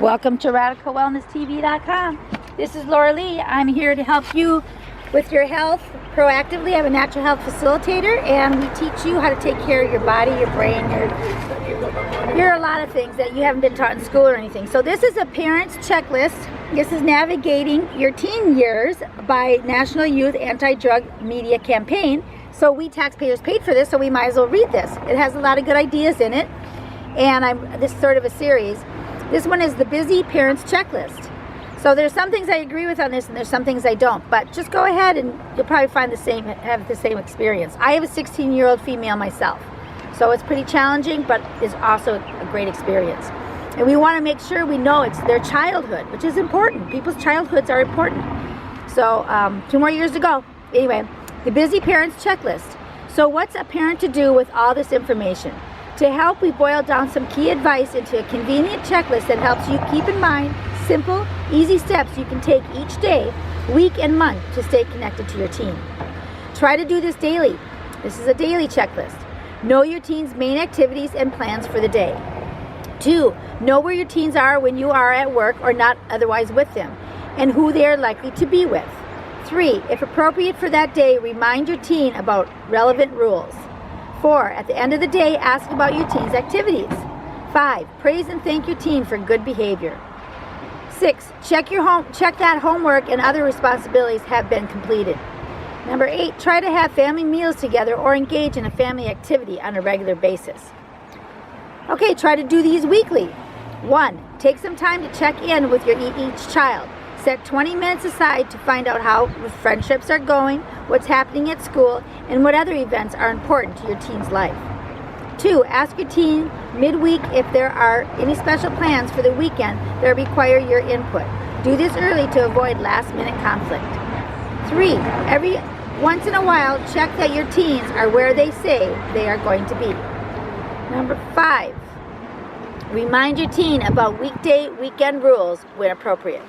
Welcome to radicalwellnesstv.com. This is Laura Lee. I'm here to help you with your health proactively. I'm a natural health facilitator, and we teach you how to take care of your body, your brain, your a lot of things that you haven't been taught in school or anything. So this is a parent's checklist. This is Navigating Your Teen Years by National Youth Anti-Drug Media Campaign. So we taxpayers paid for this, so we might as well read this. It has a lot of good ideas in it, and this is sort of a series. This one is the Busy Parents Checklist. So there's some things I agree with on this, and there's some things I don't. But just go ahead, and you'll probably find have the same experience. I have a 16-year-old female myself, so it's pretty challenging, but it's also a great experience. And we want to make sure we know it's their childhood, which is important. People's childhoods are important. So 2 more years to go. Anyway, the Busy Parents Checklist. So what's a parent to do with all this information? To help, we boil down some key advice into a convenient checklist that helps you keep in mind simple, easy steps you can take each day, week, and month to stay connected to your teen. Try to do this daily. This is a daily checklist. Know your teen's main activities and plans for the day. 2, know where your teens are when you are at work or not otherwise with them, and who they are likely to be with. 3, if appropriate for that day, remind your teen about relevant rules. 4, at the end of the day, ask about your teen's activities. 5, praise and thank your teen for good behavior. 6, check that homework and other responsibilities have been completed. Number 8, try to have family meals together or engage in a family activity on a regular basis. Okay, try to do these weekly. 1, take some time to check in with each child. Set 20 minutes aside to find out how friendships are going, what's happening at school, and what other events are important to your teen's life. 2, ask your teen midweek if there are any special plans for the weekend that require your input. Do this early to avoid last-minute conflict. 3, every once in a while, check that your teens are where they say they are going to be. Number 5, remind your teen about weekday, weekend rules when appropriate.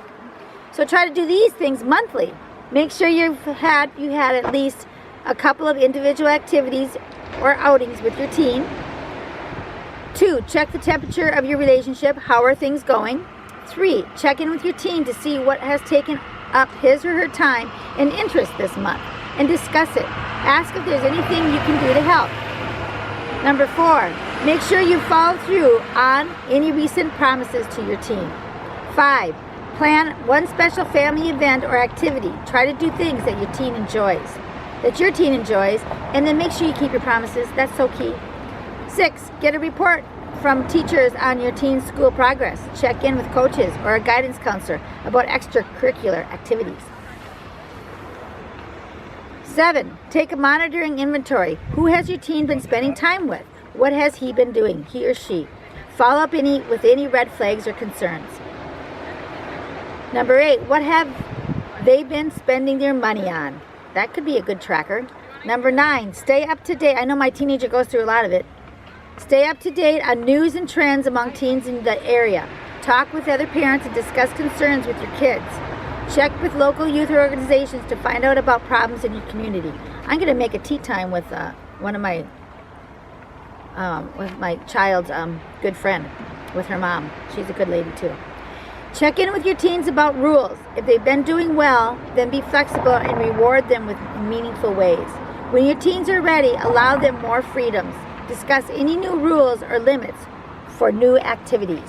So try to do these things monthly. Make sure you had at least a couple of individual activities or outings with your teen. 2, check the temperature of your relationship. How are things going? 3, check in with your teen to see what has taken up his or her time and interest this month, and discuss it. Ask if there's anything you can do to help. Number 4, make sure you follow through on any recent promises to your teen. 5, plan one special family event or activity. Try to do things that your teen enjoys, and then make sure you keep your promises. That's so key. 6, get a report from teachers on your teen's school progress. Check in with coaches or a guidance counselor about extracurricular activities. 7, take a monitoring inventory. Who has your teen been spending time with? What has he been doing, he or she? Follow up with any red flags or concerns. Number 8, what have they been spending their money on? That could be a good tracker. Number 9, stay up to date. I know my teenager goes through a lot of it. Stay up to date on news and trends among teens in the area. Talk with other parents and discuss concerns with your kids. Check with local youth organizations to find out about problems in your community. I'm going to make a tea time with one of my child's good friend, with her mom. She's a good lady too. Check in with your teens about rules. If they've been doing well, then be flexible and reward them with meaningful ways. When your teens are ready, allow them more freedoms. Discuss any new rules or limits for new activities.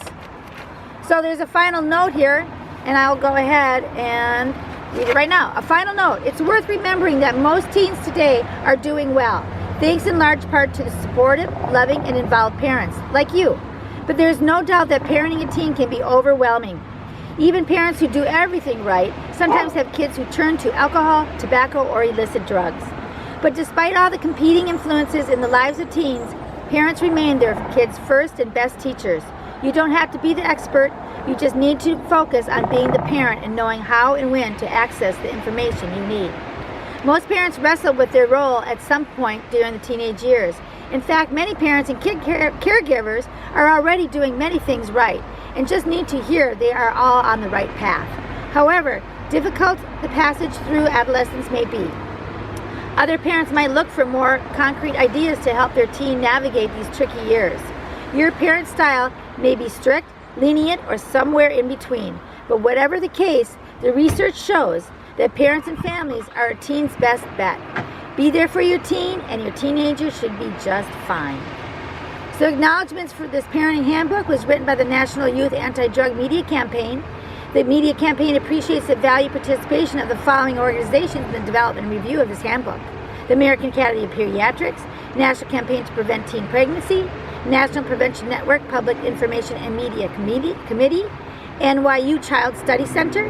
So there's a final note here, and I'll go ahead and read it right now. A final note. It's worth remembering that most teens today are doing well, thanks in large part to the supportive, loving, and involved parents, like you. But there's no doubt that parenting a teen can be overwhelming. Even parents who do everything right sometimes have kids who turn to alcohol, tobacco, or illicit drugs. But despite all the competing influences in the lives of teens, parents remain their kids' first and best teachers. You don't have to be the expert. You just need to focus on being the parent and knowing how and when to access the information you need. Most parents wrestle with their role at some point during the teenage years. In fact, many parents and caregivers are already doing many things right and just need to hear they are all on the right path. However, difficult the passage through adolescence may be. Other parents might look for more concrete ideas to help their teen navigate these tricky years. Your parent style may be strict, lenient, or somewhere in between. But whatever the case, the research shows that parents and families are a teen's best bet. Be there for your teen, and your teenager should be just fine. So acknowledgments for this parenting handbook was written by the National Youth Anti-Drug Media Campaign. The media campaign appreciates the valued participation of the following organizations in the development and review of this handbook: the American Academy of Pediatrics, National Campaign to Prevent Teen Pregnancy, National Prevention Network Public Information and Media Committee, NYU Child Study Center,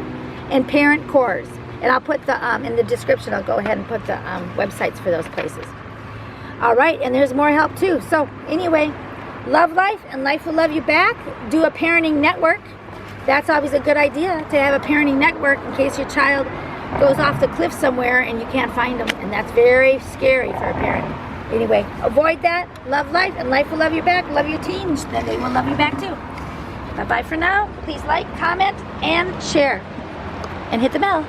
and Parent Corps. And I'll put in the description, I'll go ahead and put the websites for those places. All right, and there's more help too. So anyway, love life and life will love you back. Do a parenting network. That's always a good idea, to have a parenting network in case your child goes off the cliff somewhere and you can't find them. And that's very scary for a parent. Anyway, avoid that. Love life and life will love you back. Love your teens, then they will love you back too. Bye-bye for now. Please like, comment, and share. And hit the bell.